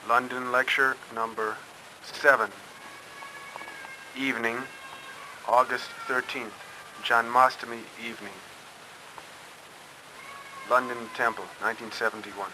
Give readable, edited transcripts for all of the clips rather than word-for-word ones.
London lecture number 7, evening, August 13th, Janmāṣṭamī evening, London Temple, 1971.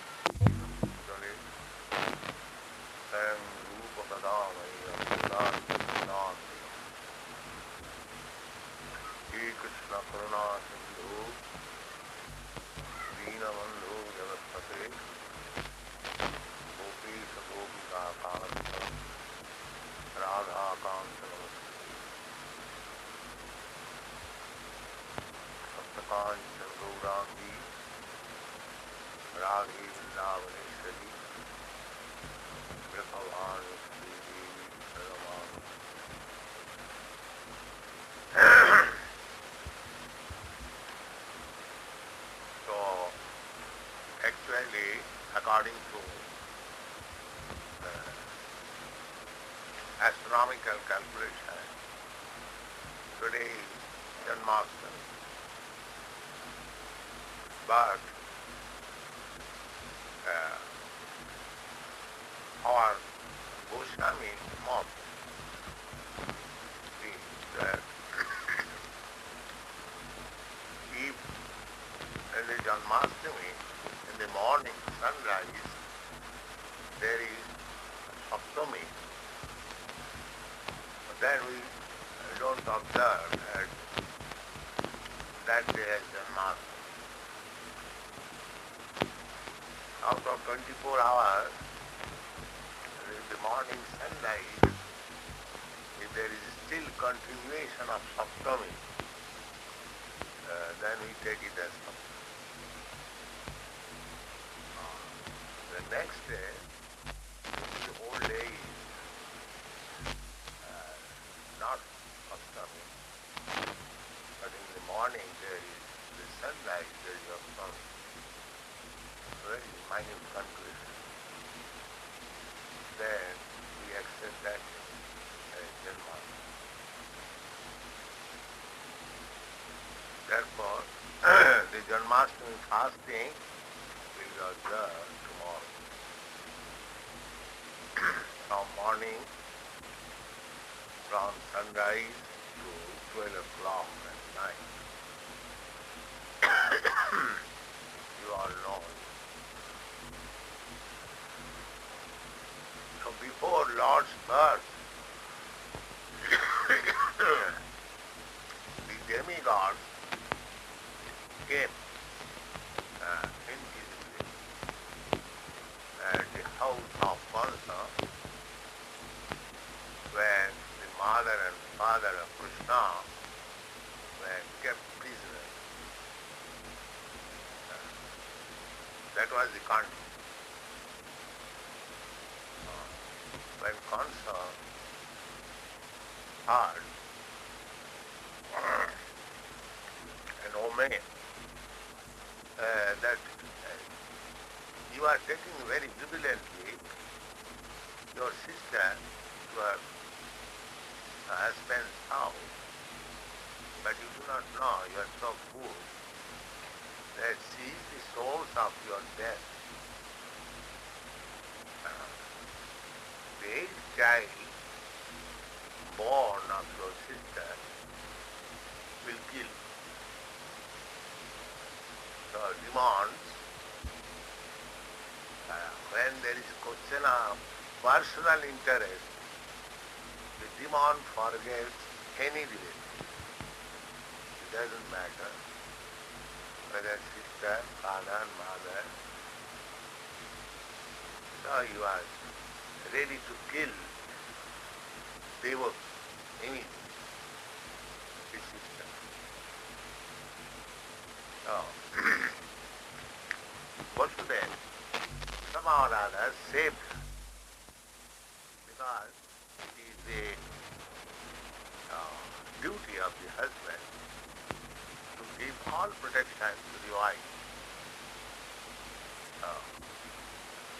Actually, according to astronomical calculation, today is Janmāṣṭamī. But our Goswami monk thinks that if in the Janmāṣṭamī, in the morning sunrise, there is Saptami, then we don't observe that day as Janmāṣṭamī. Out of 24 hours, in the morning sunrise, if there is still continuation of Saptami, then we take it as Saptami. The next day, the whole day is not Saptami, but in the morning there is the sunrise, there is Saptami. Very minute conclusion. Then we accept that as Janmāṣṭamī. Therefore, the Janmāṣṭamī fasting will be observed tomorrow. From morning, from sunrise to 12 o'clock at night. You all know. So before Lord's birth, the demigods came invisibly at the house of Kansa, when the mother and father of Krishna were kept prisoners. That was the context. When Kansa heard an omen that you are taking very jubilantly your sister to her husband's house, but you do not know, you are so poor, that she is the source of your death. The eighth child born of your sister will kill. So demands, when there is question of personal interest, the demand forgets any relative. It doesn't matter whether sister, father, mother. So you are ready to kill devotee immediately, his sister. So, Vasudeva somehow or other saved her, because it is the duty of the husband to give all protection to the wife.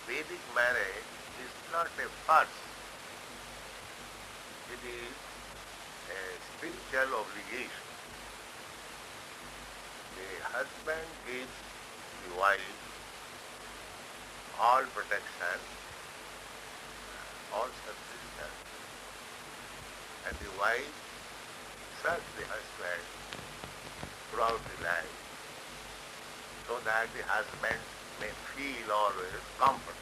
Vedic marriage is not a farce. It is a spiritual obligation. The husband gives the wife all protection all subsistence. And the wife serves the husband throughout the life so that the husband may feel always comfort.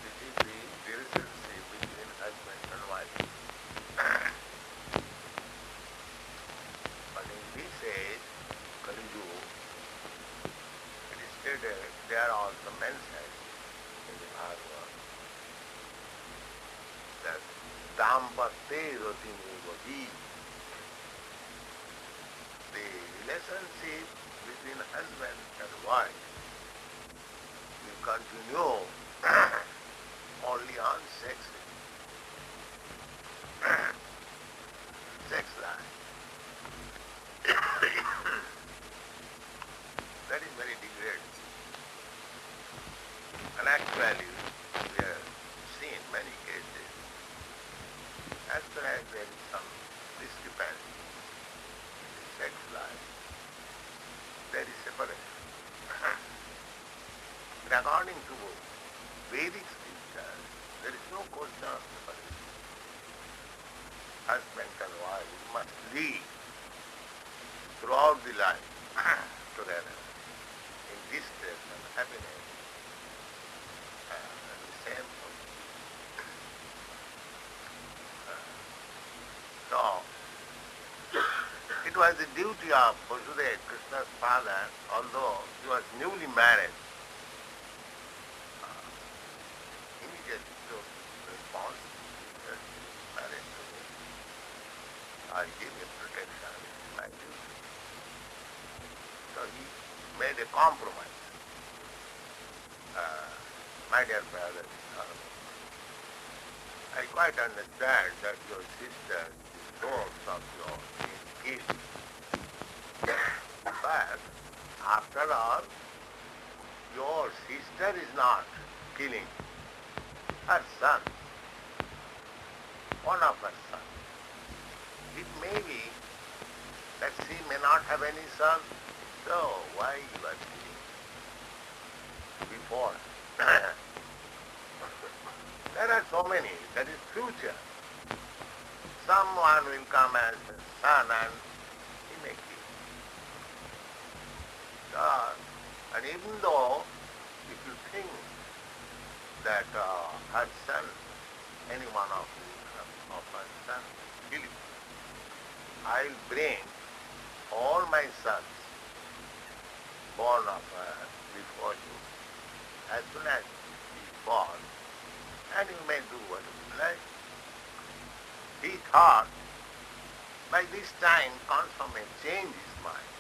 This is the relationship between husband and wife. But in this age, Kali Yuga, it is stated, there are also mentioned in the Bhagavad that Dampate Rotini, the relationship between husband and wife will continue only on sex life. That is very degrading. And actually, we have seen many cases, as soon as there is some discrepancy in sex life, there is separation. But according to Vedic scriptures, there is no question of separation. Husband and wife must live throughout the life together in distress and happiness and the same thing. So, it was the duty of Vasudeva, Krishna's father, although he was newly married, immediately took responsibility that he is married to me. I give him protection, it's my duty. So he made a compromise. My dear brother, I quite understand that your sister is the source of your gift. But after all, your sister is not killing her son, one of her sons. It may be that she may not have any son, so why you are killing before? There are so many, that is future. Someone will come as a son and he may kill. And even though if you think that her son, any one of her sons, kill you, I'll bring all my sons born of her before you as soon as he is born, and you may do what you like. He thought, by this time Kansa may change his mind.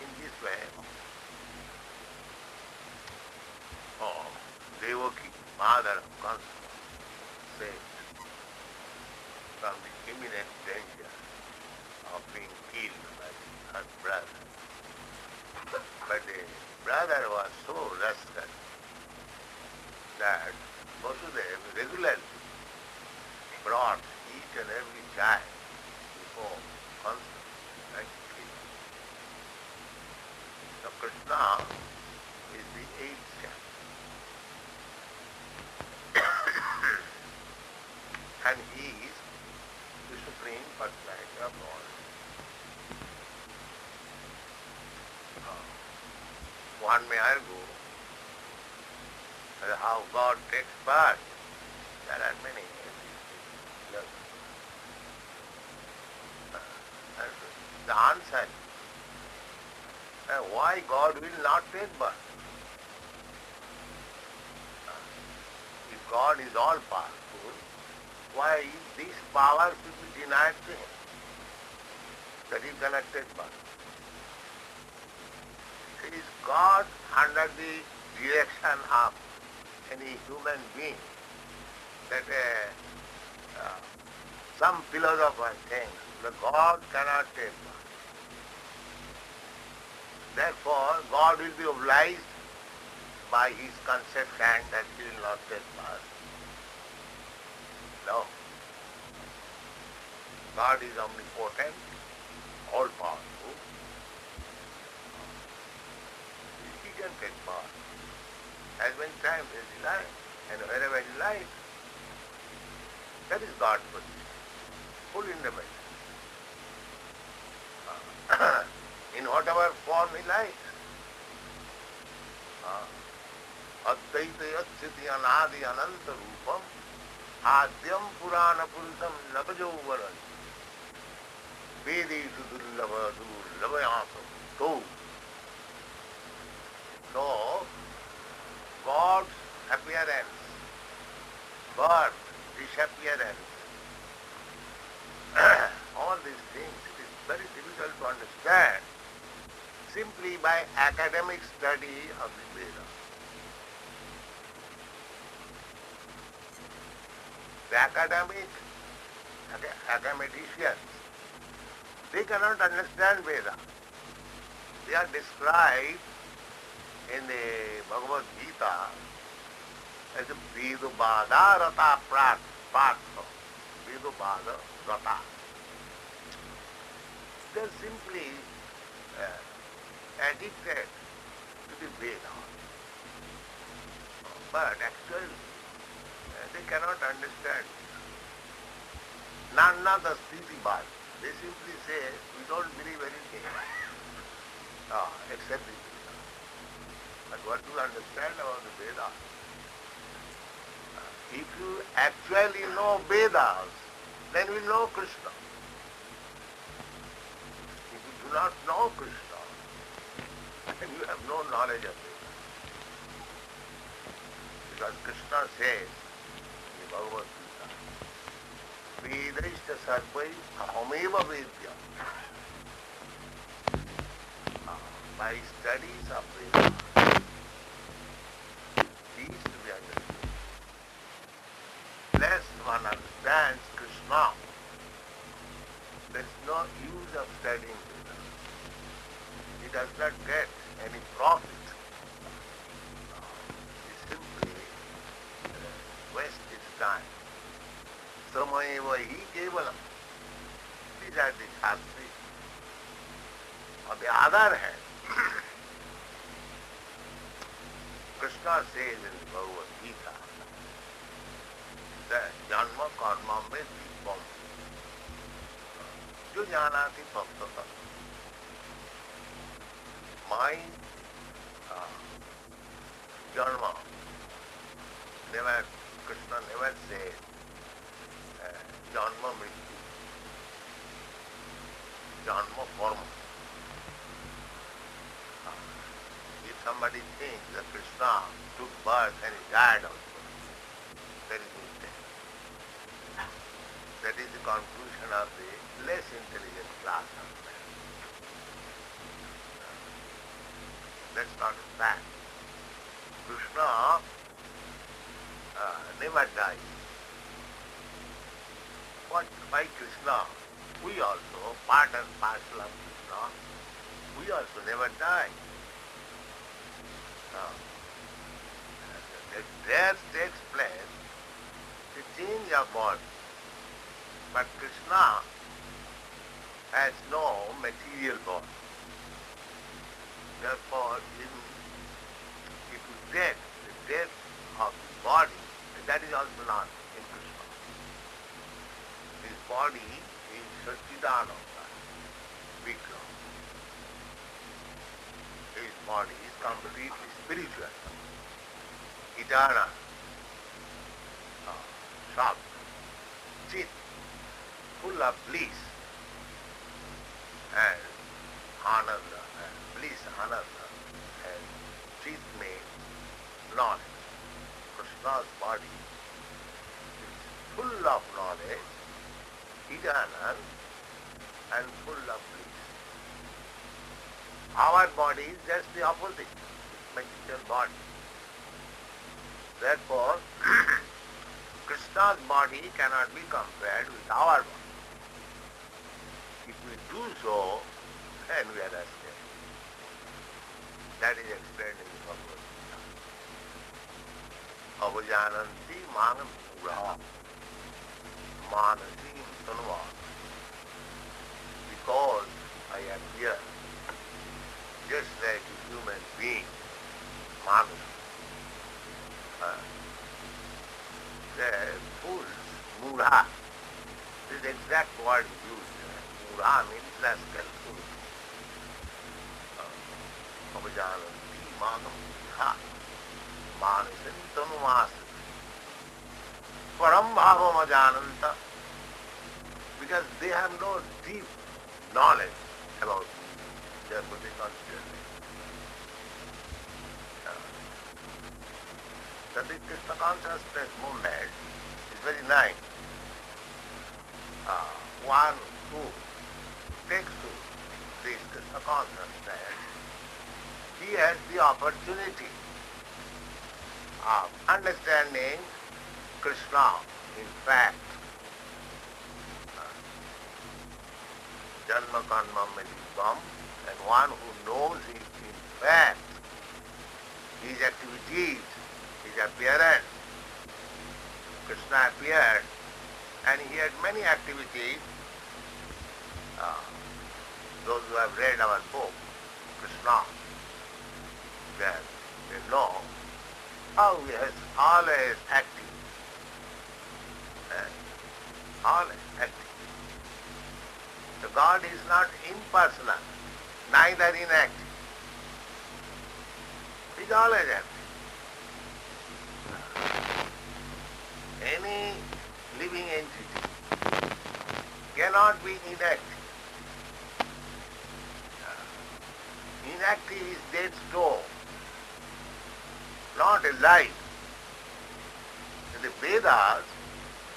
In this way, Devaki, mother of Kansa, saved from the imminent danger of being killed by her brother. But the brother was so rascal that Vasudeva regularly brought each and every child before Kansa like a king. So Krishna is the eighth child. And he is the supreme personality of all. One may argue how God takes part. There are many. The answer is why God will not take birth. If God is all powerful, why this power should be denied to him? That he cannot take birth. It is God under the direction of any human being that some philosopher thinks that God cannot take birth. Therefore, God will be obliged by his conception that he will not take birth. No. God is omnipotent, all-powerful. He can take birth as many times as he likes. and wherever he likes. That is God's position, full independence. In whatever form he likes. Advaita Yatsiti Anadi Ananta Rupam Adyam Purana Purutam Nagajo Varan Vedeshu Dullava Dullavayasam. So, God's appearance, birth, disappearance, all these things, it is very difficult to understand simply by academic study of the Vedas. The academicians, they cannot understand Veda. They are described in the Bhagavad Gita as a Vedubhada Rata Partha. Vedubhada Rata. They are simply addicted to the Veda. But actually, they cannot understand. Nana the Sthiti Bhad. They simply say, we don't believe anything except the Veda. But what do you understand about the Veda? If you actually know Vedas, then you know Krishna. If you do not know Krishna, then you have no knowledge of Veda. Because Krishna says in the Bhagavad Gita, Vedaischa sarvai ahameva vedya. By studies of Veda, these to be understood. Lest one understands Krishna, there is no use of studying Veda. He does not get any profit. He simply wastes his time. Samayeva hi kevalam. These are the Shastris. On the other hand, Krishna says in the Bhagavad Gita that Janma Karma me Dipam Jo Janati Bhaktata. My Janma, Krishna never said Janma Mrityu, Janma Karma. If somebody thinks that Krishna took birth and he died also, that is mistake. That is the conclusion of the less intelligent class of man. That's not a fact. Krishna never died. But by Krishna, we also, part and parcel of Krishna, we also never die. There takes place the change of body. But Krishna has no material body. Therefore, if you take the death of the body, that is also not in Krishna. His body is Satchidananda, Vikram. His body is completely spiritual, eternal, sharp, chit, full of bliss and ananda, bliss, ananda, and chit means knowledge. Krishna's body is full of knowledge, eternal, and full of bliss. Our body is just the opposite, material body. Therefore, Krishna's body cannot be compared with our body. If we do so, then we are escaped. That is explained in the Bhagavad Gita. Avajananti manam pura manasi tanva. Because I am here, just like a human being, manus. fools, mudha. This is the exact word used. Mudha means rascal, fool. Avajananti manam ha. Manisan tanumas. Param bhavam ajananta. Because they have no deep knowledge about me. Therefore they consider me. That the Krishna consciousness movement is very nice. One who takes to this Krishna consciousness, he has the opportunity of understanding Krishna in fact. Janma karma medikam, and one who knows it in fact, his activities, his appearance. Krishna appeared and he had many activities. Those who have read our book, Krishna, they know how he is always active. Always active. So God is not impersonal, neither inactive. He is always active. Any living entity cannot be inactive. Inactive is dead stone, not alive. In the Vedas,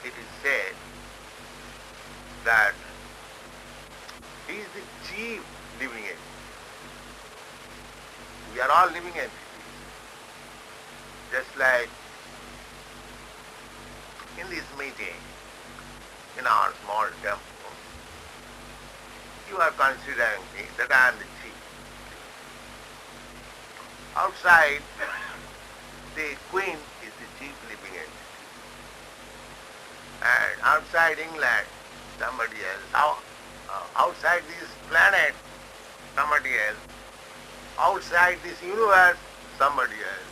it is said that he is the chief living entity. We are all living entities. Just like in this meeting, in our small temple, you are considering me that I am the chief. Outside, the queen is the chief living entity. And outside England, somebody else. Outside this planet, somebody else. Outside this universe, somebody else.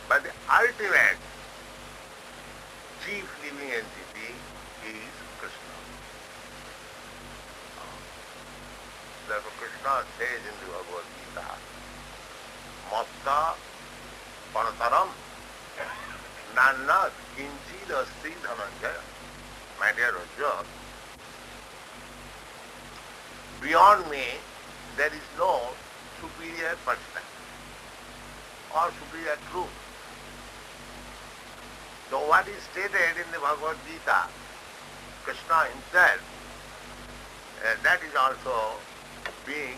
But the ultimate chief living entity is Krishna. Therefore Krishna says in the Bhagavad Gita, Matta Parataram Nanna Kinchid Asti Dhananjaya. My dear Arjuna, beyond me there is no superior personality or superior truth. So what is stated in the Bhagavad Gita, Krishna himself, that is also being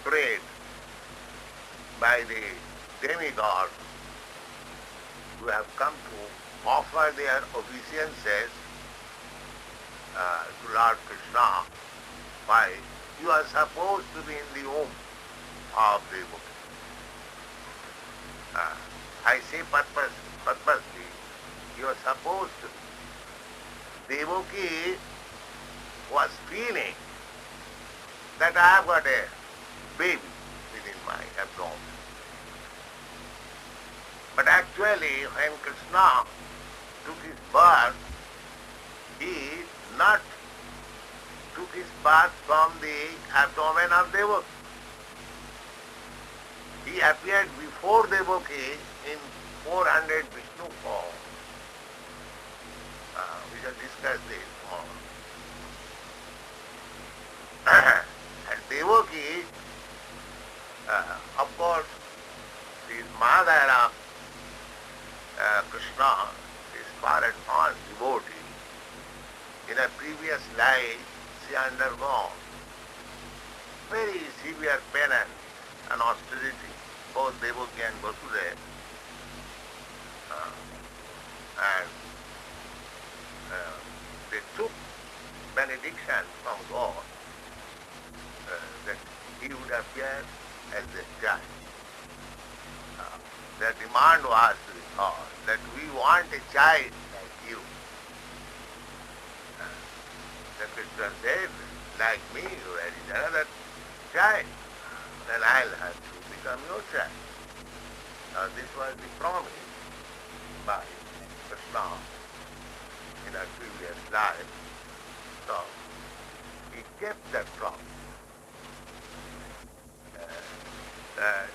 prayed by the demigods who have come to offer their obeisances to Lord Krishna. Why? You are supposed to be in the womb of the book. I say purposely, you are supposed to be. Devaki was feeling that I have got a baby within my abdomen. But actually, when Krishna took his birth, he not took his birth from the abdomen of Devaki. He appeared before Devaki in 400 Vishnu form. We shall discuss this tomorrow. And Devaki, of course, is mother of Krishna, is far advanced devotee. In a previous life, she undergone very severe penance and austerity, both Devaki and Vasudeva. And they took benediction from God that he would appear as a judge. Their demand was to the God that we want a child like you. The Krishna said, like me, there is another child, then I'll have to become your child. This was the promise. by Krishna in a previous life. So he kept that promise. That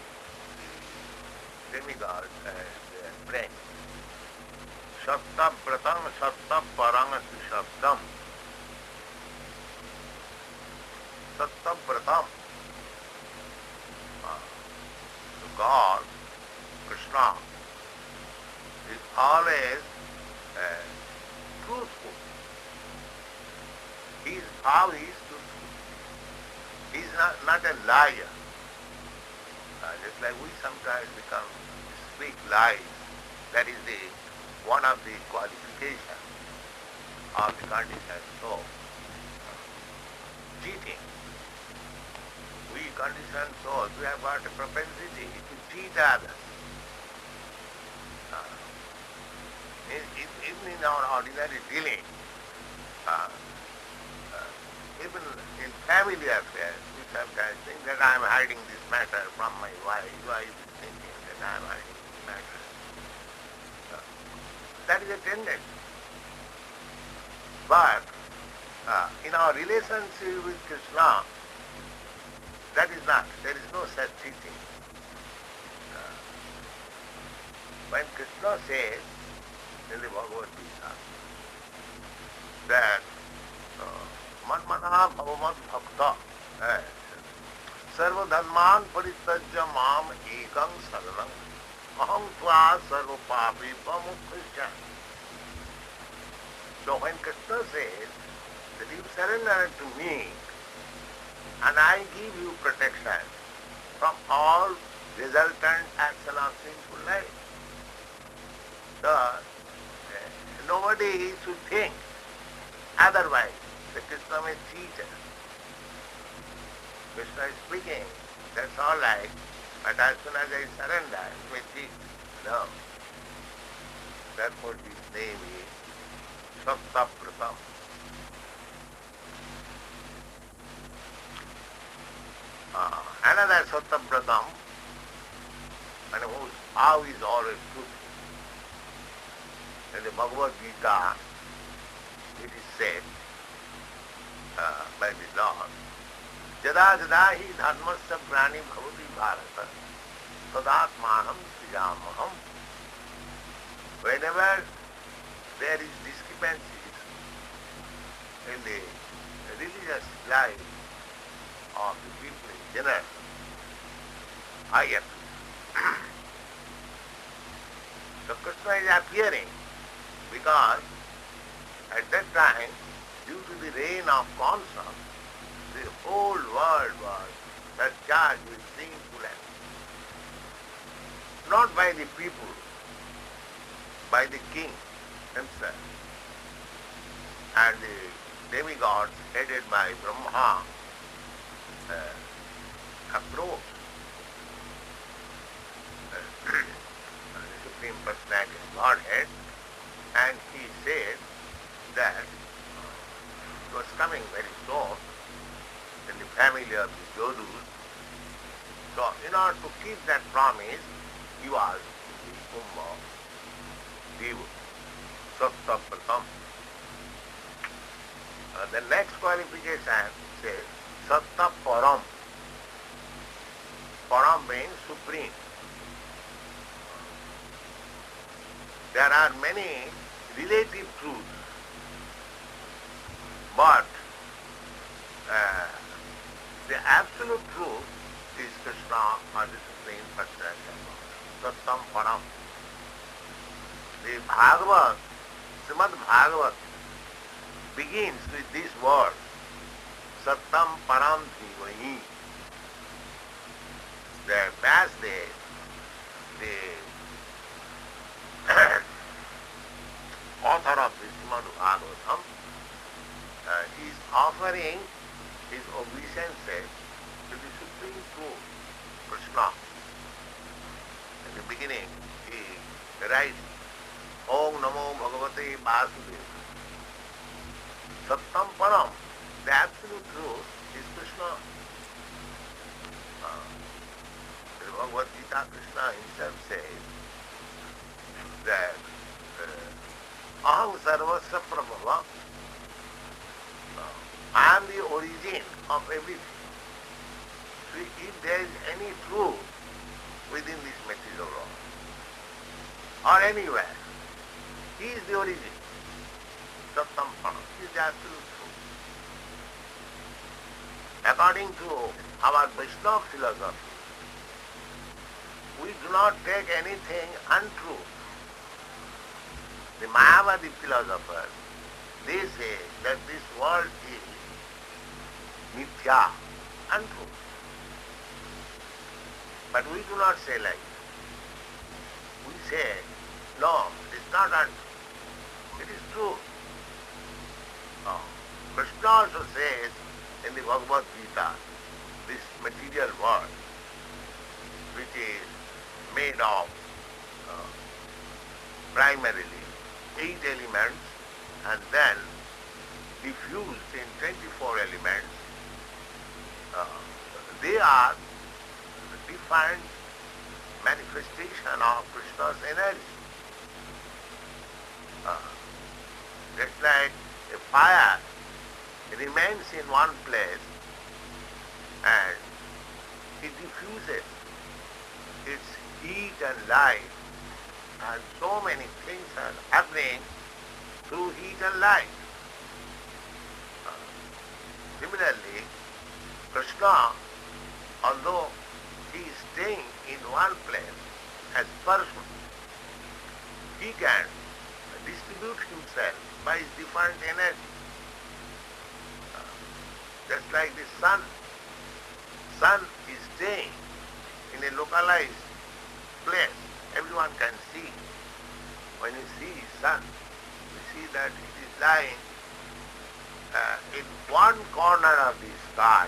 the demigod and praying. Satta pratam satta parang shabdam. Satta pratam. So God, Krishna, is always truthful. How he is truthful. He is not a liar. Just like we sometimes speak lies. That is one of the qualifications of the conditioned soul. Cheating. We conditioned souls, we have got a propensity to cheat others. Even in our ordinary dealing, even in family affairs, we sometimes think that I am hiding this matter from my wife. Wife is thinking that I am hiding this matter. That is a tendency. But in our relationship with Krishna, that is not. There is no such cheating. When Krishna says in the Bhagavad Gita that manmana bhavamat bhakta sarva dharman paritajya mam ekam saranam aham tva sarva papi pamukkhya. So when Krishna says that you surrender to me and I give you protection from all resultant action of sinful life, so nobody should think otherwise that Krishna may cheat us. Krishna is speaking, that's all right, but as soon as I surrender, he may cheat. No. Therefore his name is Satta Pratam. Another Satta Pratam, and how is always truthful. In the Bhagavad Gita, it is said by the Lord, Jada jada hi dharmasya prani bhavati bharata tadatmanam srijamaham. Whenever there is discrepancies in the religious life of the people in general, I appear. So Krishna is appearing because at that time, due to the reign of conscience, the whole world was surcharged with sinful acts. Not by the people, by the king himself. And the demigods headed by Brahma approached the Supreme Personality of Godhead, and he said that it was coming very soon in the family of the Jodhus. So in order to keep that promise, he was in the Kumbh of Devu, Satta Pratam. The next qualification says Satta Param. Param means supreme. There are many relative truths, but the absolute truth is Krishna or the Supreme Personality of God. Sattam Param. The Bhagavad, Srimad Bhagavad, begins with these words, Sattam Param Dhimahi. The Vasudev, the author of the Srimad Bhagavatam, is offering his obeisances to the Supreme Truth, Krishna. In the beginning, he writes, Om Namo Bhagavate Vasudeva. Sattam Param, the absolute truth is Krishna. In Bhagavad Gita, Krishna himself says that Aham sarvasya prabhava. I am the origin of everything. So if there is any truth within this material world, or anywhere, he is the origin. Sattam Pranam. He is the absolute truth. According to our Vaishnava philosophy, we do not take anything untrue. The Mayavadi philosophers, they say that this world is mithya, untrue. But we do not say like that. We say, no, it is not untrue. It is true. Krishna also says in the Bhagavad Gita, this material world, which is made of primarily 8 elements and then diffused in 24 elements, they are different manifestation of Krishna's energy. Just like a fire remains in one place and it diffuses its heat and light, and so many things are happening through heat and light. Similarly, Krishna, although he is staying in one place as person, he can distribute himself by his different energy. Just like the sun. Sun is staying in a localized place. Everyone can see. When you see sun, you see that it is lying in one corner of the sky,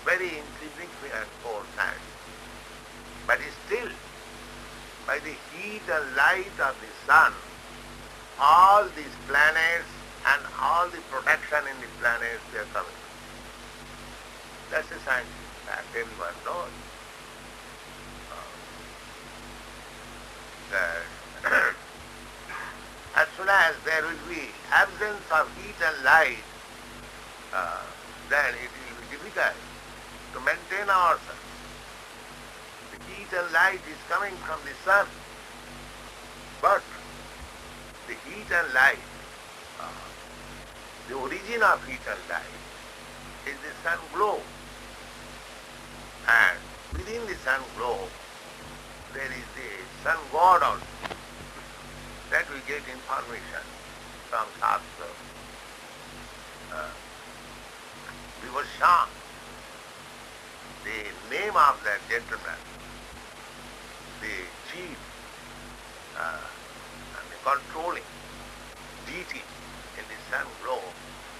very insignificant portion. But still, by the heat and light of the sun, all these planets and all the protection in the planets, they are coming. That's a scientific fact, everyone knows. As soon as there will be absence of heat and light, then it will be difficult to maintain ourselves. The heat and light is coming from the sun, but the heat and light, the origin of heat and light is the sun glow. And within the sun glow, there is the sun god also. That we get information from Shastra. Vivashan, the name of that gentleman, the chief and the controlling deity in the sun glow,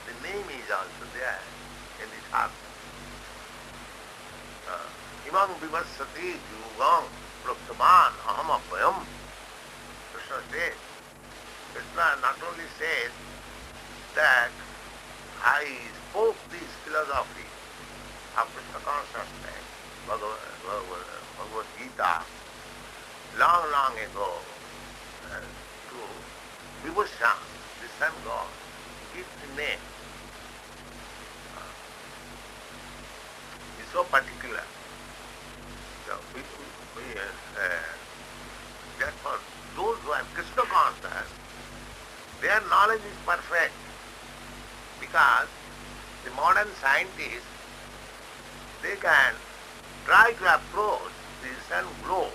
the name is also there in the Shastra. Imam vivassati yugam proktaman aham apayam. Krishna says, Krishna not only says that I spoke this philosophy of Krishna consciousness, Bhagavad Gita, long ago, to Vibhushan, the sun god, gives the name. It's so particular. So therefore, those who are Krishna conscious, their knowledge is perfect, because the modern scientists, they can try to approach the sun glow.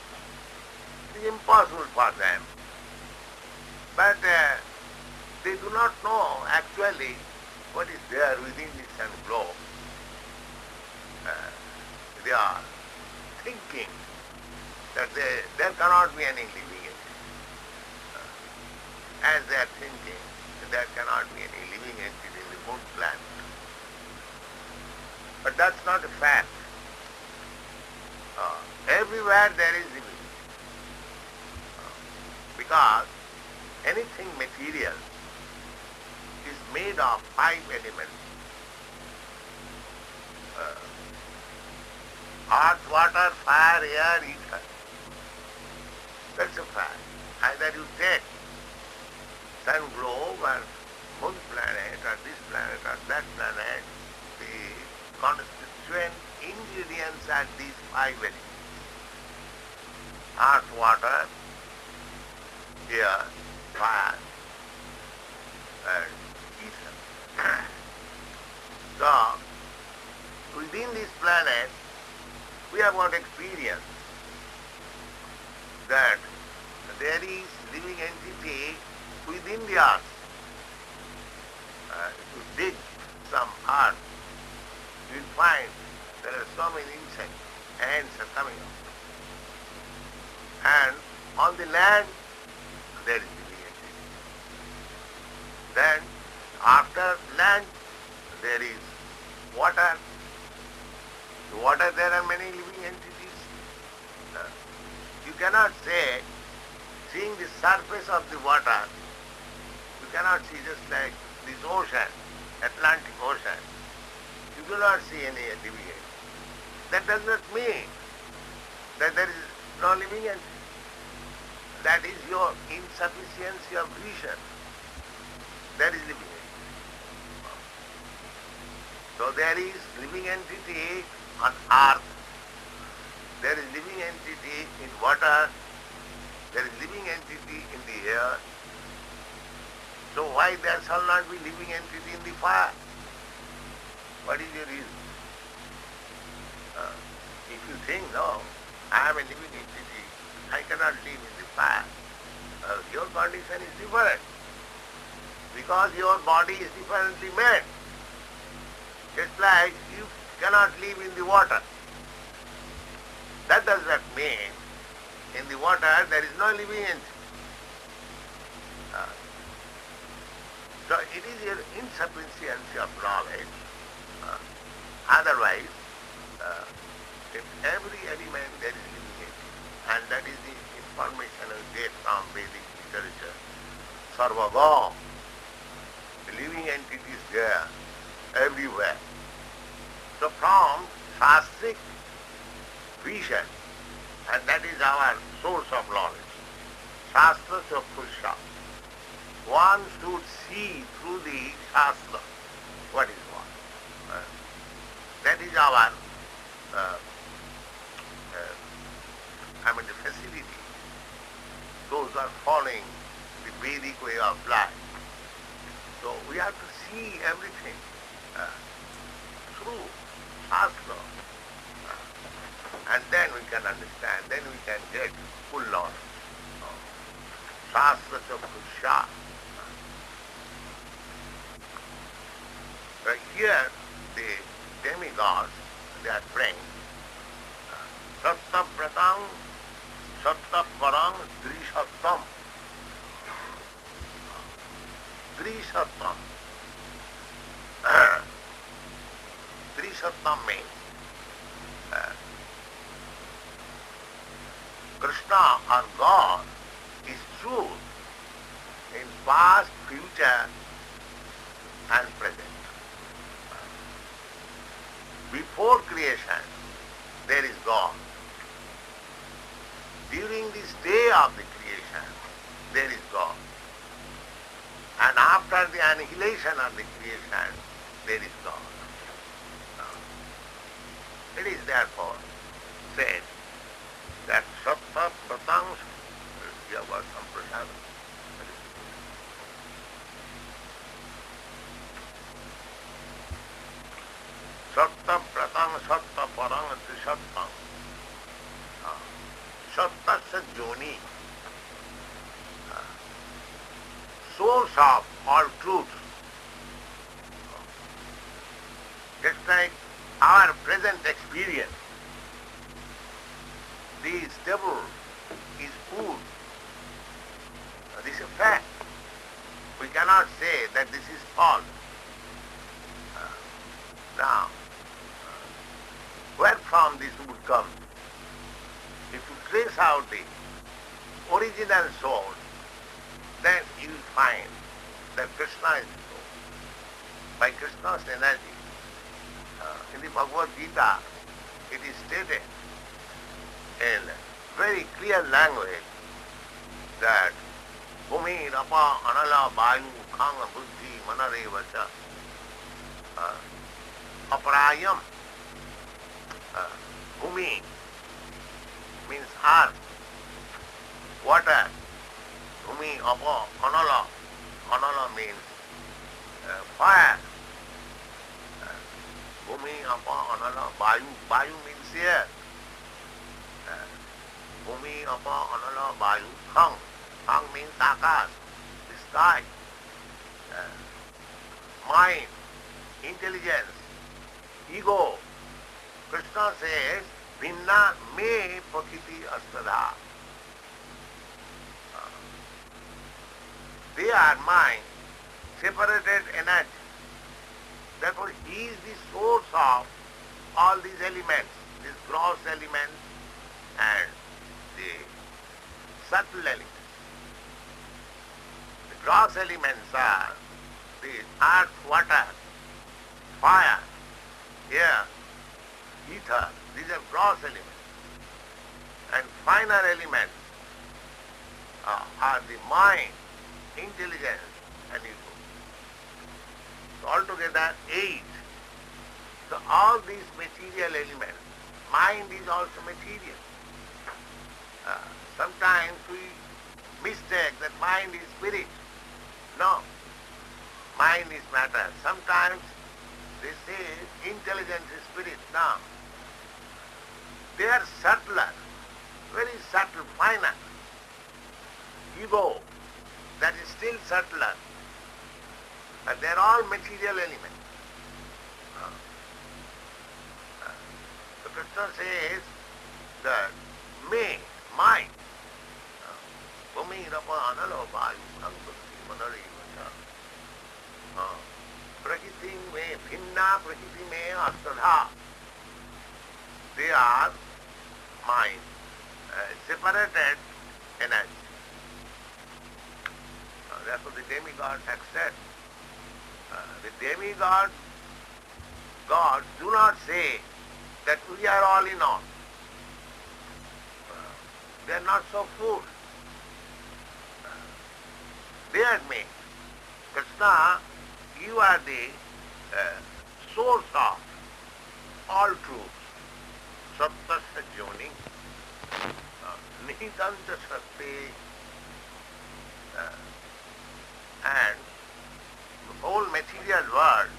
It is impossible for them. But they do not know actually what is there within the sun glow. They are thinking that there cannot be any living entity. As they are thinking that there cannot be any living entity in the moon planet. But that's not a fact. Everywhere there is living. Because anything material is made of 5 elements. Earth, water, fire, air, ether. That's a fact. Either you take sun globe and moon planet or this planet or that planet, the constituent ingredients are these five elements. Earth, water, air, fire, and ether. So, within this planet, we have got experience that there is living entity within the earth. If you dig some earth, you will find there are so many insects, ants are coming up. And on the land, there is living entity. Then, after land, there is water. The water, there are many living entities. You cannot say, seeing the surface of the water, you cannot see just like this ocean, Atlantic Ocean. You do not see any living entity. That does not mean that there is no living entity. That is your insufficiency of vision. That is living entity. So there is living entity on earth, there is living entity in water, there is living entity in the air. So why there shall not be living entity in the fire? What is your reason? If you think, no, I am a living entity, I cannot live in the fire, your condition is different. Because your body is differently made. Just like you cannot live in the water. That does not mean in the water there is no living entity. So it is your insufficiency of knowledge. Otherwise, in every element there is living entity. And that is the information we get from Vedic literature. Sarvagam. The living entity is there, everywhere. So from Shastric vision, and that is our source of knowledge, Shastra Chaksha. One should see through the Shastra what is what. That is our the facility. Those are following the Vedic way of life. So we have to see everything through Shastra. And then we can understand, then we can get full knowledge. Shastra Chaksha. Here the demigods, they are praying. Satta Pratang, Satta Parang, Drishattam. Drishattam. Drishattam means Krishna or God is truth in past, future and present. Before creation, there is God. During this day of the creation, there is God. And after the annihilation of the creation, there is God. It is therefore said that Satta Pratang, you have got some prasad. Satta Pratang, Satta Parang, Trisattam. Satta Joni. Source of all truth. Just like our present experience, this table is food. This is a fact. We cannot say that this is false. Now, where from this would come? If you trace out the original source, then you will find that Krishna is the source. By Krishna's energy, in the Bhagavad Gita, it is stated in very clear language that Bhumi rapa anala vayu khang buddhi manare vacha. Aparayam. Bhumi means earth, water. Bhumi apa anala. Anala means fire. Bhumi apa anala vayu. Vayu means air. Bhumi apa anala vayu khang. Khang means akas, the sky. Mind, intelligence, ego. Krishna says, Vinna me prakriti astada. They are mind, separated energy. Therefore, he is the source of all these elements, these gross elements and the subtle elements. The gross elements are the earth, water, fire, air, ether. These are gross elements. And finer elements are the mind, intelligence and ego. So altogether 8. So all these material elements, mind is also material. Sometimes we mistake that mind is spirit. No, mind is matter. Sometimes they say intelligence is spirit. No, they are subtler, very subtle, finer. Ego, that is still subtler. But they are all material elements. So Krishna says that me, mind, Bhumi rapa analo vayu anuputti manari vacha. Prakriti me bhinna prakriti me astadha. They are mind, separated energy. Therefore the demigod accepts. The demigod, gods do not say that we are all in all. They are not so foolish. They admit, Krishna, you are the source of all truth. Sattasya jyoni, nihitanta shakti, and the whole material world,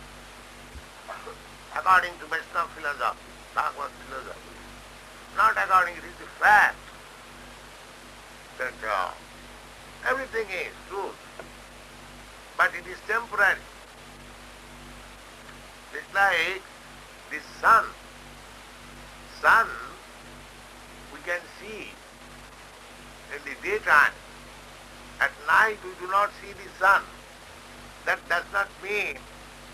according to Vaishnava philosophy, Bhagavad philosophy, not according, it is the fact that everything is truth, but it is temporary. It's like the sun. Sun we can see in the daytime. At night we do not see the sun. That does not mean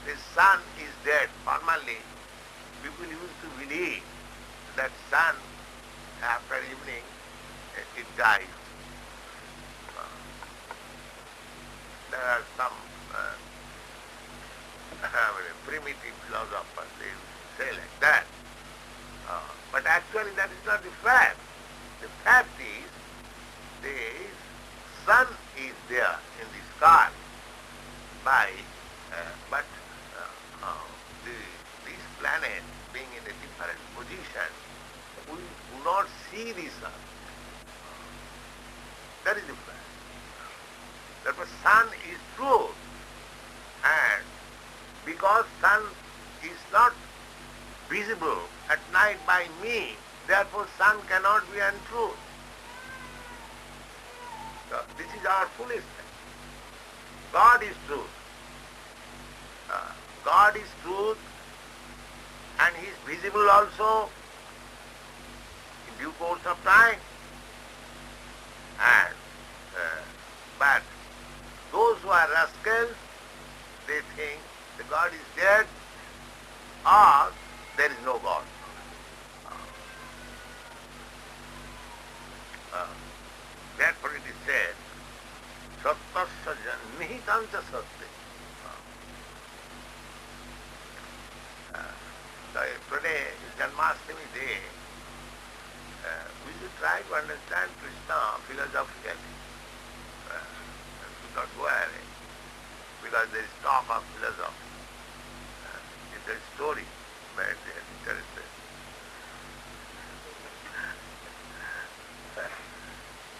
the sun is dead permanently. People used to believe that sun after evening it dies. There are some primitive philosophers, they say like that. But actually that is not the fact. The fact is the sun is there in the sky, but these planets being in a different position, we do not see the sun. That is the fact. Therefore sun is truth, and because sun is not visible at night by me, therefore sun cannot be untruth. So this is our foolishness. God is truth. God is truth, and He is visible also in due course of time. And but those who are rascals, they think the God is dead or there is no God. Therefore it is said, Sattasya nihitanta satte. Today is Janmāṣṭamī day. We should try to understand Krishna philosophically. not go away, because there is talk of philosophy. It's a story, but they are interested.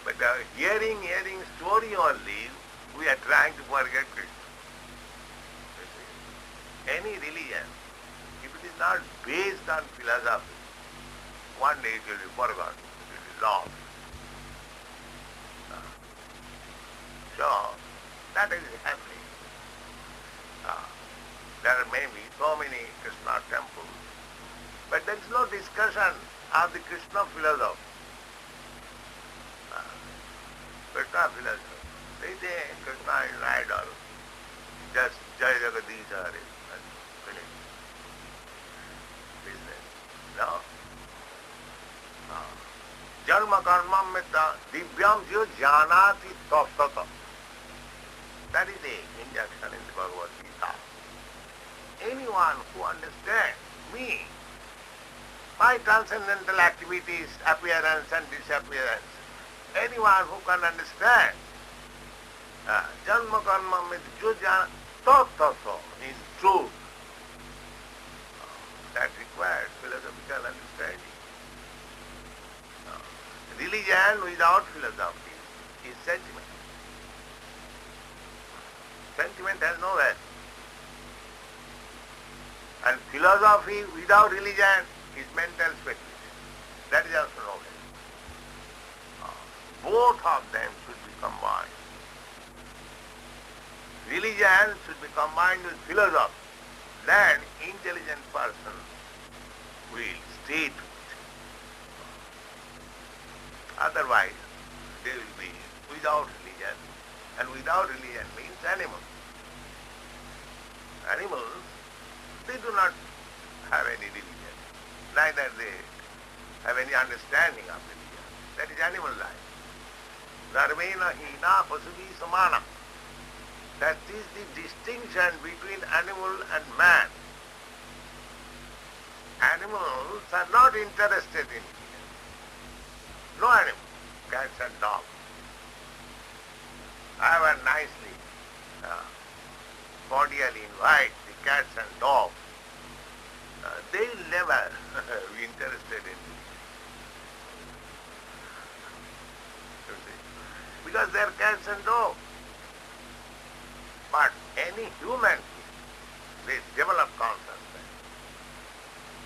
But hearing story only, we are trying to forget Krishna. You see, any religion, if it is not based on philosophy, one day it will be forgotten, it will be lost. So, that is happening. There may be so many Krishna temples, but there is no discussion of the Krishna philosophy. Krishna philosophy. They think Krishna is an idol. Just Jai Jagadish Hare and finish. Business. No? Janma karma metta divyam jiyo janati taptata. That is the injunction in the Bhagavad Gita. Anyone who understands me, my transcendental activities, appearance and disappearance, anyone who can understand Janma karma metta jiyo janati taptata is truth. That requires philosophical understanding. Religion without philosophy is sentiment. Sentiment has no value. And philosophy without religion is mental speculation. That is also no value. Both of them should be combined. Religion should be combined with philosophy. Then intelligent person will stay to it. Otherwise, they will be without religion, and without religion means animals. Animals, they do not have any religion, neither they have any understanding of religion. That is animal life. Dharmena hina pasuvi samana. That is the distinction between animal and man. Animals are not interested in religion. No animal, cats and dogs. I will nicely, cordially invite the cats and dogs. They will never be interested in it. You see, because they are cats and dogs. But any human being with developed consciousness,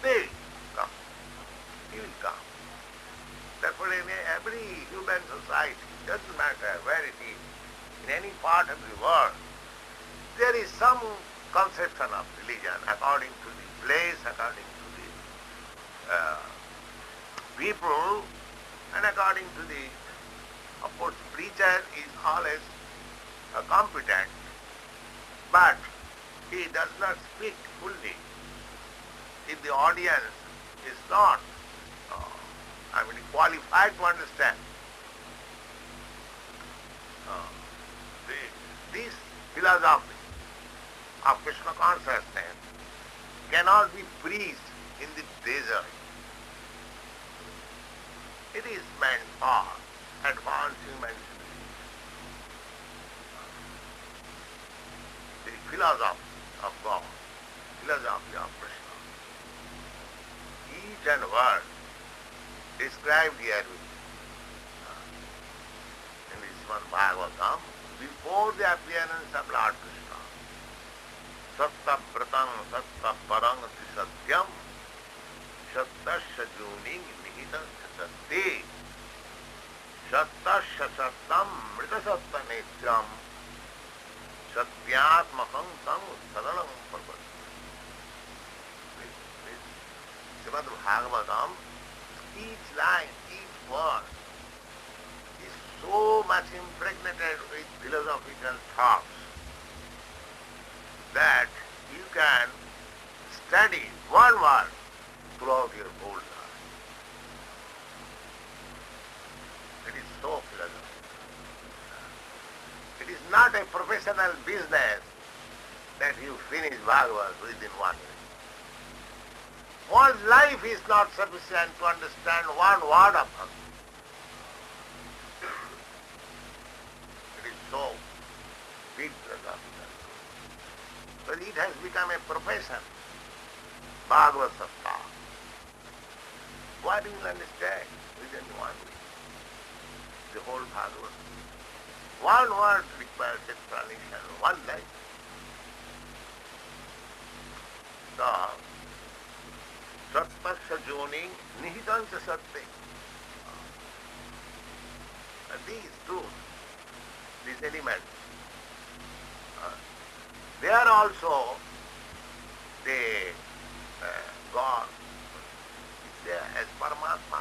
they will come. He will come. Therefore, in every human society, doesn't matter where it is, in any part of the world, there is some conception of religion according to the place, according to the people, and according to the, of course, preacher is always competent, but he does not speak fully. If the audience is not qualified to understand. This philosophy of Krishna consciousness cannot be preached in the desert. It is meant for advanced human civilization. The philosophy of God, philosophy of Krishna. Each and word described here in this one Bhagavatam, before the appearance of Lord Krishna. Satta pratam satta parang satyam sattasya juning nihitasya satte sattasya sattam mritasatta netram satyatmakam tam sadalam parvat. Srimad Bhagavatam, each line, each word is so much impregnated with philosophical thoughts that you can study one word throughout your whole life. It is so philosophical. It is not a professional business that you finish Bhagavad within 1 minute. One's life is not sufficient to understand one word of Bhagavad. It is so become a profession. Bhagavad Satta. What do you understand within 1 week? The whole Bhagavad. One word requires explanation, one line. So, Satpasya Joni Nihitancha Satte. These two, these elements, they are also the God is there as Paramatma.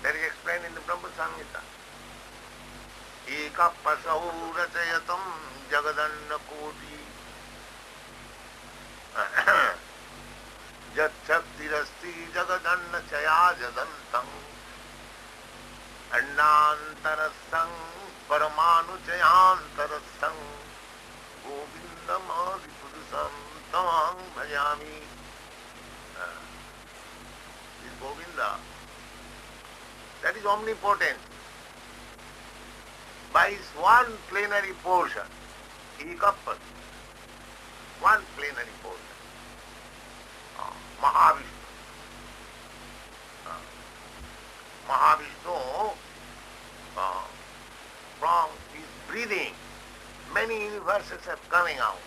That is explained in the Brahma Samhita. Eka pasau rachayatam jagadanna koti jat shaktirasti jagadanna chaya jadantam annantarasang paramanu chayantarasang govindam adipurusam tamang bhajami. This Govinda, that is omnipotent. By his one plenary portion, Ekappat, one plenary portion, Mahavishnu. Mahavishnu, from his breathing, many universes are coming out,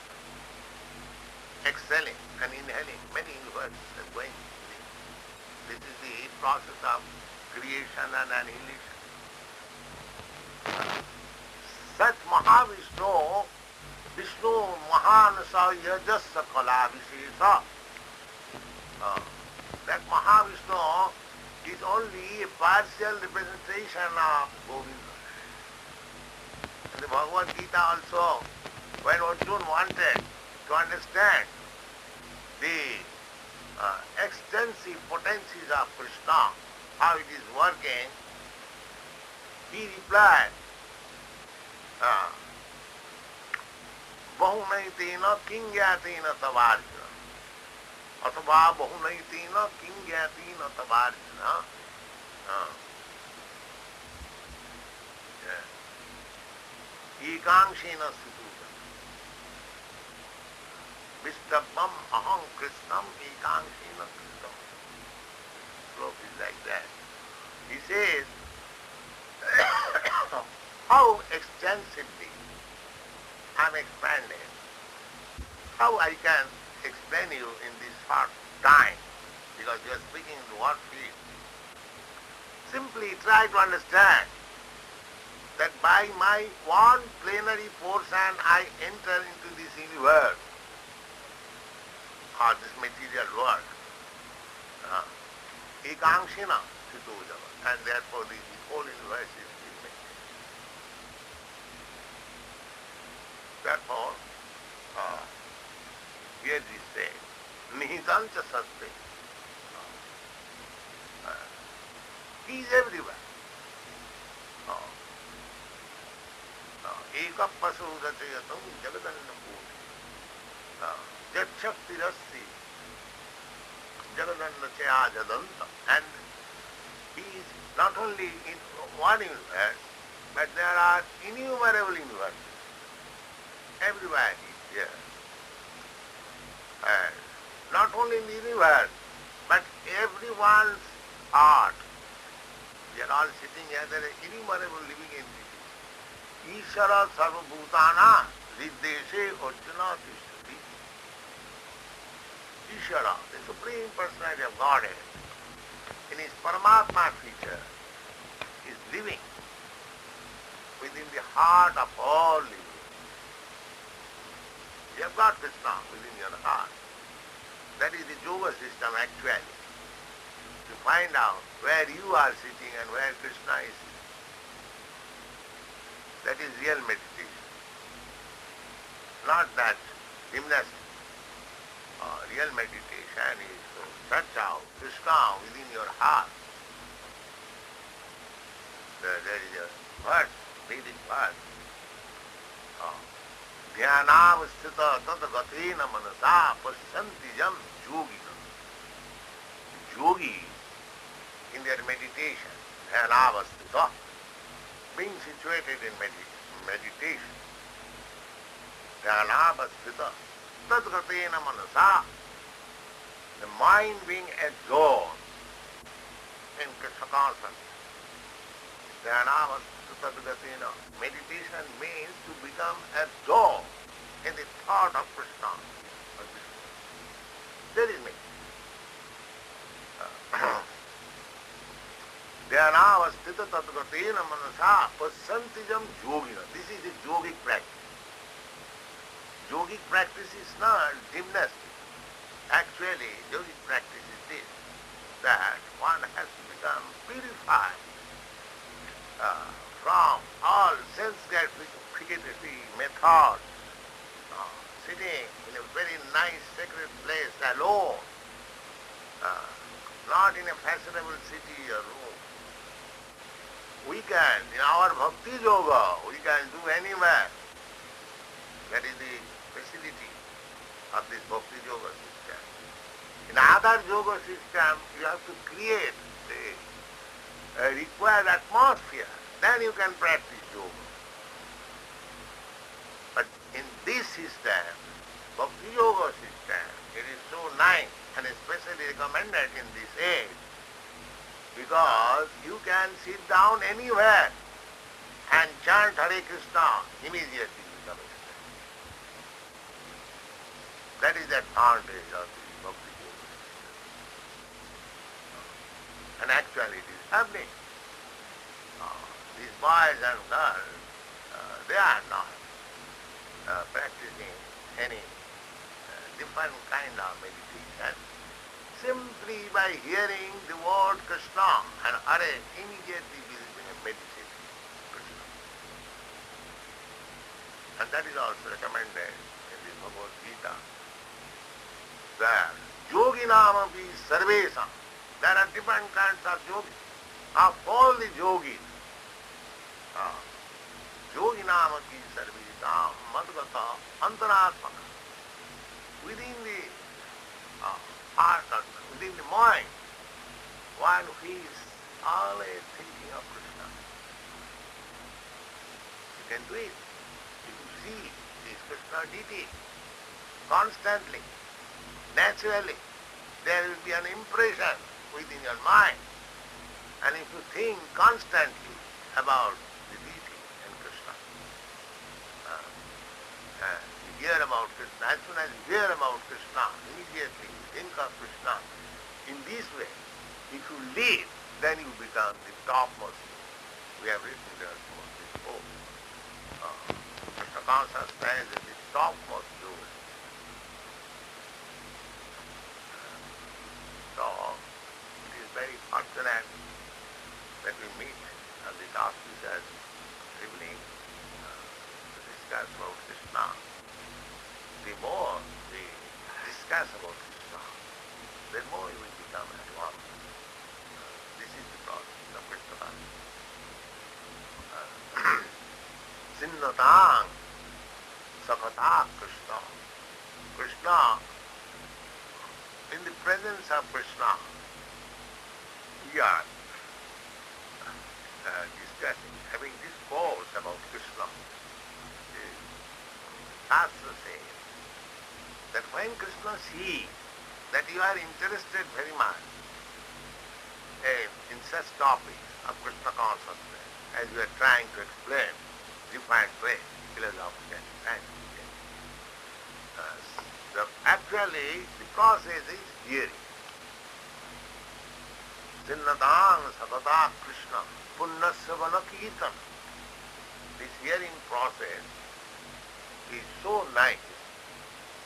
exhaling and inhaling, many universes are going. This is the process of creation and annihilation. Such Mahavishnu, Vishnu Mahanasa Yajasa Kala Vishesa. That Mahavishnu is only a partial representation of Govinda. In the Bhagavad Gita also, when Arjuna wanted to understand the extensive potencies of Krishna, how it is working, he replied, Bahunaitina kingyatena tavarjuna Athava bahunaitina kingyatena tavarjuna Ekangshena situja Vistabham aham krishnam ekangshena krishnam. Slope is like that. He says, how extensively I am expanded, how I can explain you in this short time, because you are speaking in one field. Simply try to understand that by my one plenary portion I enter into this universe, or this material world, ekangshena situjava, and therefore the whole universe is given. Therefore, here we say, nihitancha satte. He is everywhere. Eka pasu rachayatam jagadanna koti jat shaktirasti jagadanna chaya jadanta. And he is not only in one universe, but there are innumerable universes. Everywhere he is here. And not only in the universe, but everyone's heart. We are all sitting here, there are innumerable living entities. Ishara sarvabhutana riddeshe arjuna tishtati. Ishara, the Supreme Personality of Godhead, in his Paramatma feature, is living within the heart of all living. You have got Krishna within your heart. That is the yoga system actually. To find out where you are sitting and where Krishna is sitting. That is real meditation. Not that gymnastics. Real meditation is to search out Krishna within your heart. There is a verse, Vedic verse. Dhyanavasthita tatagathena manasa pasyanti jam yogina. Yogi, in their meditation, dhyanavasthita, being situated in meditation, Dhyanavasthita tadgatena manasa. The mind being absorbed in Krishna consciousness. Dhyanavasthita tadgatena. Meditation means to become absorbed in the thought of Krishna. That is meditation. Dhyanavasthita tadgatena manasa pasantijam yogina. This is the yogic practice. Yogic practice is not gymnastics. Actually, yogic practice is this, that one has to become purified from all sense gratificatory methods, sitting in a very nice sacred place alone, not in a fashionable city or room. We can, in our bhakti yoga, we can do anywhere. That is the facility of this bhakti yoga system. In other yoga system, you have to create the required atmosphere. Then you can practice yoga. But in this system, bhakti yoga system, it is so nice and especially recommended in this age, because you can sit down anywhere and chant Hare Krishna immediately. That is the advantage of the bhakti yoga. And actually it is happening. These boys and girls, they are not practicing any different kind of meditation. Simply by hearing the word Krishna and Hare, immediately meditating Krishna. And that is also recommended in the Bhagavad Gita. That yoginamapi sarvesam. There are different kinds of yogis. Of all the yogis, yoginamapi sarvesam madgata antaratmaka. Within the heart, within the mind, one who is always thinking of Krishna. You can do it. If you see this Krishna deity constantly, naturally, there will be an impression within your mind. And if you think constantly about the deity and Krishna, you hear about Krishna, as soon as you hear about Krishna, immediately you think of Krishna. In this way, if you live, then you become the topmost. We have written there this book. Krishna consciousness is the topmost jewel. So, it is very fortunate that we meet at the auspicious evening to discuss about Krishna. The more we discuss about Krishna, the more we will become at one. This is the process of Krishna consciousness. Sinnatang sakata Krishna. Krishna, in the presence of Krishna, we are discussing, having discourse about Krishna. The Shastra says that when Krishna sees that you are interested very much in such topics of Krishna consciousness, as you are trying to explain different ways, philosophical, scientific. Actually, the process is hearing. Sinnatang satata Krishna punnasavana kirtan. This hearing process is so nice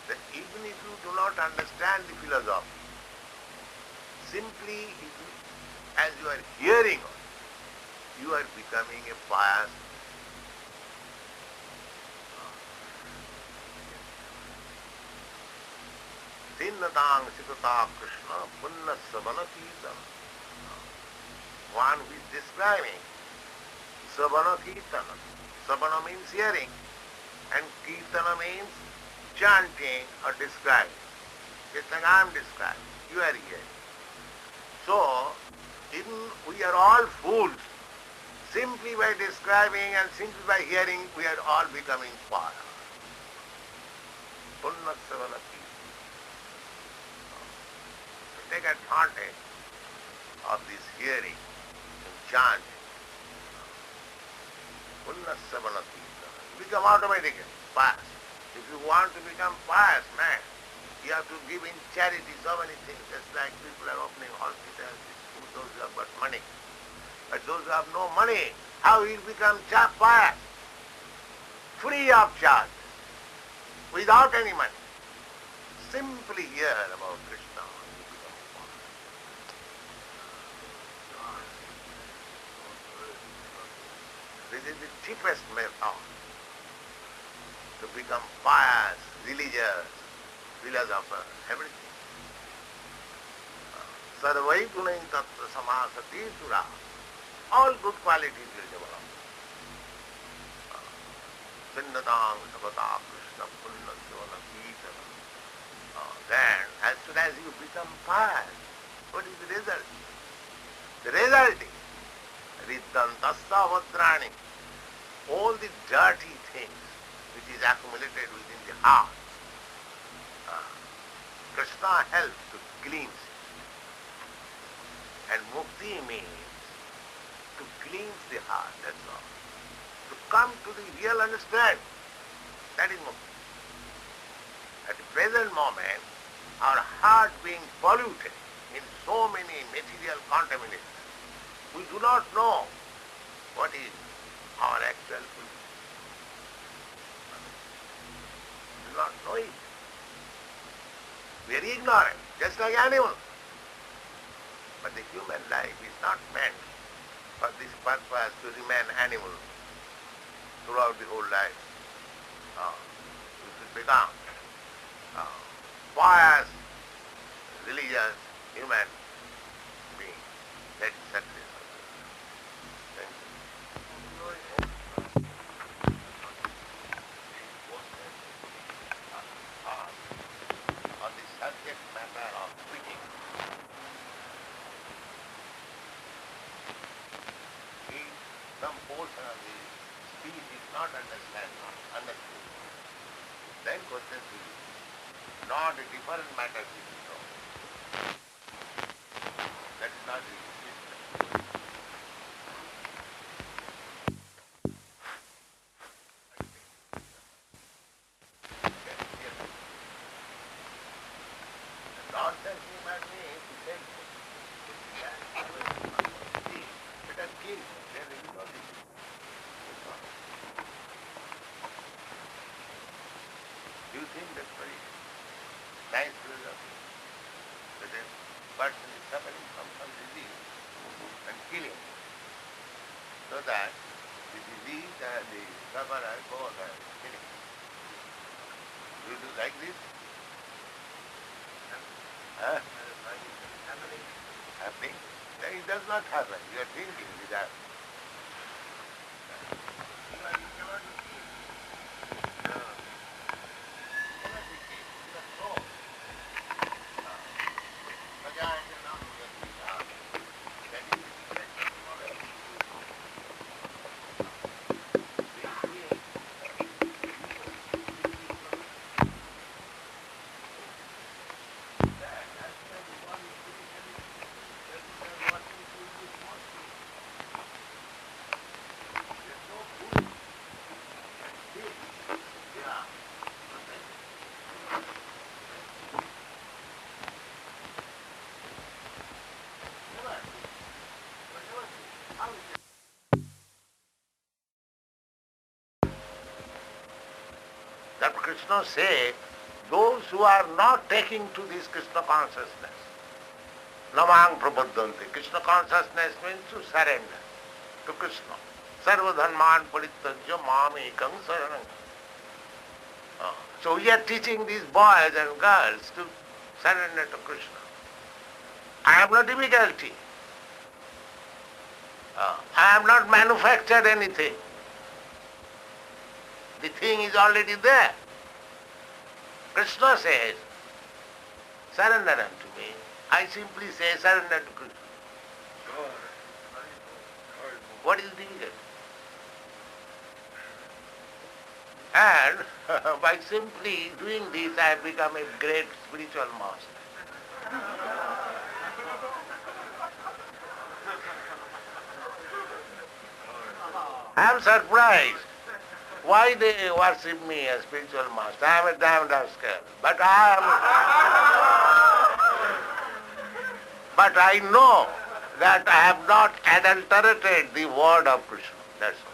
that even if you do not understand the philosophy, simply as you are hearing, you are becoming a pious. Sinnatang sitata Krishna punnasavana kirtan. One who is describing savana kirtana. Savana means hearing, and kirtana means chanting or describing. Just like I am describing, you are hearing. So, even we are all fools. Simply by describing and simply by hearing, we are all becoming pious. Punnasyavanati. To take advantage of this hearing and chanting. Punnasyavanati. Become automatically pious. If you want to become pious man, you have to give in charity so many things, just like people are opening hospitals, those who have got money. But those who have no money, how will become pious? Free of charge, without any money. Simply hear about Krishna, you become pious. This is the cheapest method to become pious, religious, philosopher, everything. Sarvai gunai tattva samasati sura. All good qualities will develop. Sinnatang sabata krishna punna sona pitana. Then, as soon as you become pious, what is the result? The result is riddhantassa vadrani. All the dirty things which is accumulated within the heart, Krishna helps to cleanse it. And mukti means to cleanse the heart, that's all. To come to the real understanding, that is mukti. At the present moment, our heart being polluted in so many material contaminations, we do not know what is our actual food. We do not know it. We are ignorant, just like animals. But the human life is not meant for this purpose to remain animal throughout the whole life. We should become pious, religious, human being. That is success. Thank you. On the subject matter of preaching, if some portion of the speech is not understood, then questions will be not a different matter will be known. That is not the system. Nonsense human beings who say, let us kill, there is no this. Do you think that's very nice philosophy? That a person is suffering from some disease and killing, so that the disease and the sufferer both are killing. Do you do like this? Happening? Then it does not happen. You are thinking without. That Krishna said, those who are not taking to this Krishna consciousness, namang prabodhanti. Krishna consciousness means to surrender to Krishna. Sarva dharman parityajya mamekam saranam. So we are teaching these boys and girls to surrender to Krishna. I have no difficulty. I have not manufactured anything. The thing is already there. Krishna says, surrender unto me. I simply say, surrender to Krishna. What is difficult? And by simply doing this, I have become a great spiritual master. I am surprised why they worship me as spiritual master. I am a damn rascal. But I know that I have not adulterated the word of Krishna. That's all.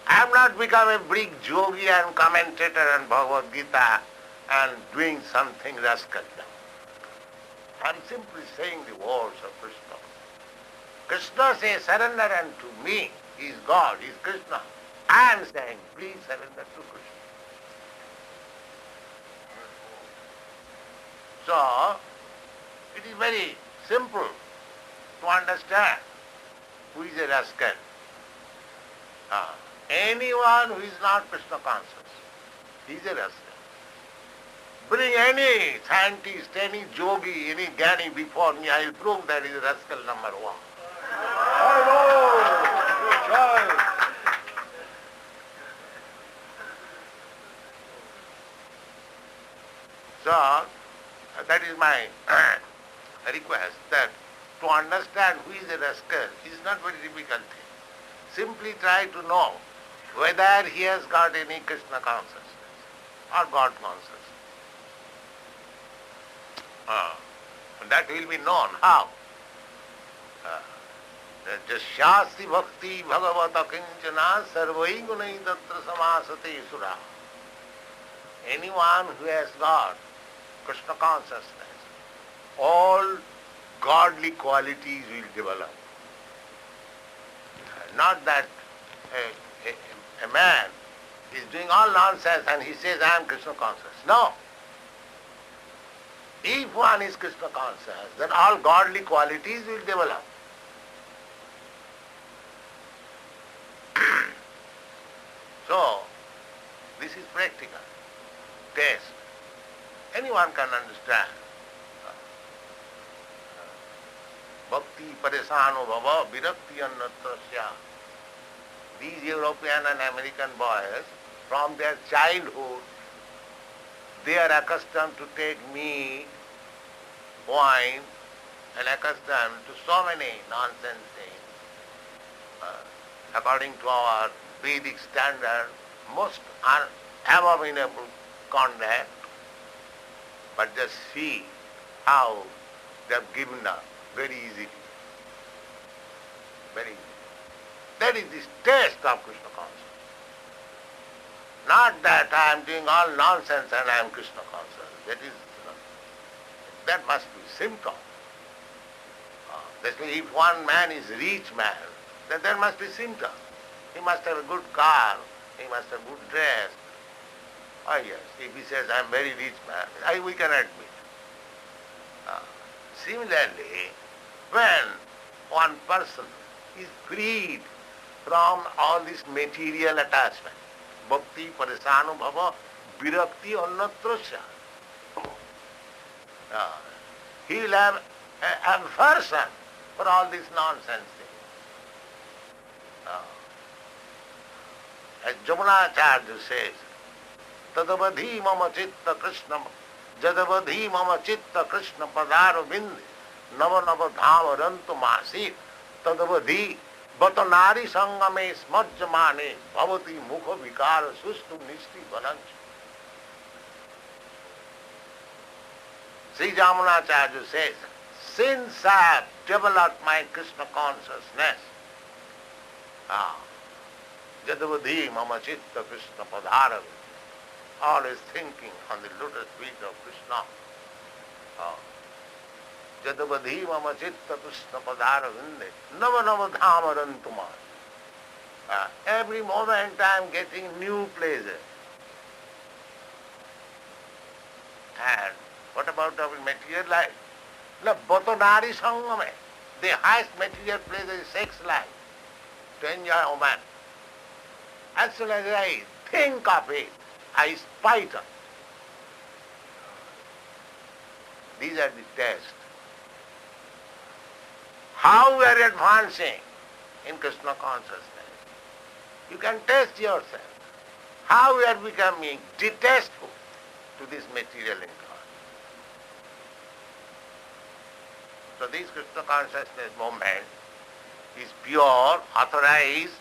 I have not become a big yogi and commentator on Bhagavad Gita and doing something rascal. I am simply saying the words of Krishna. Krishna says, surrender unto me. He is God, he is Krishna. I am saying, please surrender to Krishna. So, it is very simple to understand who is a rascal. Anyone who is not Krishna conscious, he is a rascal. Bring any scientist, any yogi, any jnani before me, I will prove that he is rascal number one. So, that is my request, that to understand who is a rascal is not very difficult thing. Simply try to know whether he has got any Krishna consciousness or God consciousness. That will be known. How? Jasyasti bhakti bhagavata kinchana sarvai gunai tatra samasate sura. Anyone who has got Krishna consciousness, all godly qualities will develop. Not that a man is doing all nonsense and he says, I am Krishna conscious. No. If one is Krishna conscious, then all godly qualities will develop. So, this is practical. Test. Anyone can understand. Bhakti paresano bhava virakti annatrasya. These European and American boys, from their childhood, they are accustomed to take meat, wine, and accustomed to so many nonsense things. According to our Vedic standard, most abominable conduct, but just see how they have given up very easily. Very easily. That is the taste of Krishna consciousness. Not that I am doing all nonsense and I am Krishna conscious. That must be symptom. That's why if one man is rich man, then there must be symptom. He must have a good car, he must have good dress. Oh yes, if he says I am very rich man, we can admit. Similarly, when one person is freed from all this material attachment, bhakti paresano bhava virakti annatrasya, he will have an aversion for all this nonsense things. As Janmāṣṭamī says, tadavadhi mama chitta krishna jadavadhi mama chitta krishna padaro bindi nava nava dhama rantu masit tadavadhi batanari sangame smajjamane bhavati mukha vikara sustu nishti bananchi. Sri Janmāṣṭamī says, since I have developed my Krishna consciousness, Jadavadhi mama chitta Krishna padhara, always thinking on the lotus feet of Krishna. Jadavadhi mama chitta Krishna padhara vinde, nava nava dhama rantuma. Every moment I am getting new pleasure. And what about our material life? Bhatanari sangame. The highest material pleasure is sex life, to enjoy a woman. As soon as I think of it, I spite it. These are the tests. How we are advancing in Krishna consciousness. You can test yourself how you are becoming detestful to this material incarnation. So this Krishna consciousness movement is pure, authorized,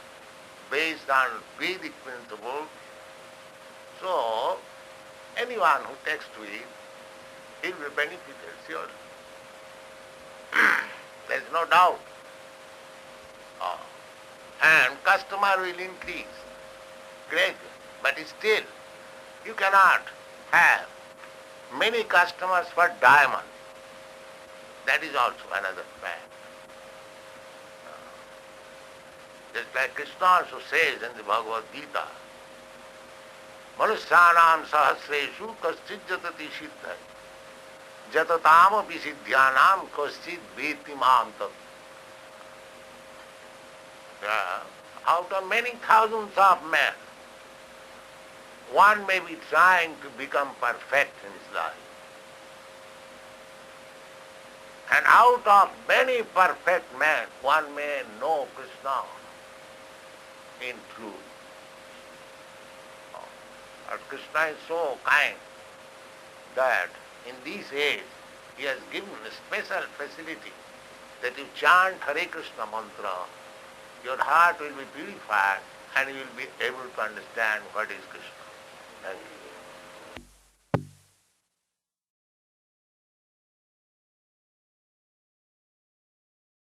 based on Vedic principles. So anyone who takes to it, he will be benefited, surely. There is no doubt. And customer will increase gradually. But still, you cannot have many customers for diamond. That is also another fact. Just like Krishna also says in the Bhagavad Gita, Manusyanam sahasreshu kaschid jatati siddhai jatatam api siddhyanam kaschid veti mam tat. Out of many thousands of men, one may be trying to become perfect in his life. And out of many perfect men, one may know Krishna in truth. But Krishna is so kind that in this age he has given a special facility that you chant Hare Krishna mantra, your heart will be purified and you will be able to understand what is Krishna. Thank you.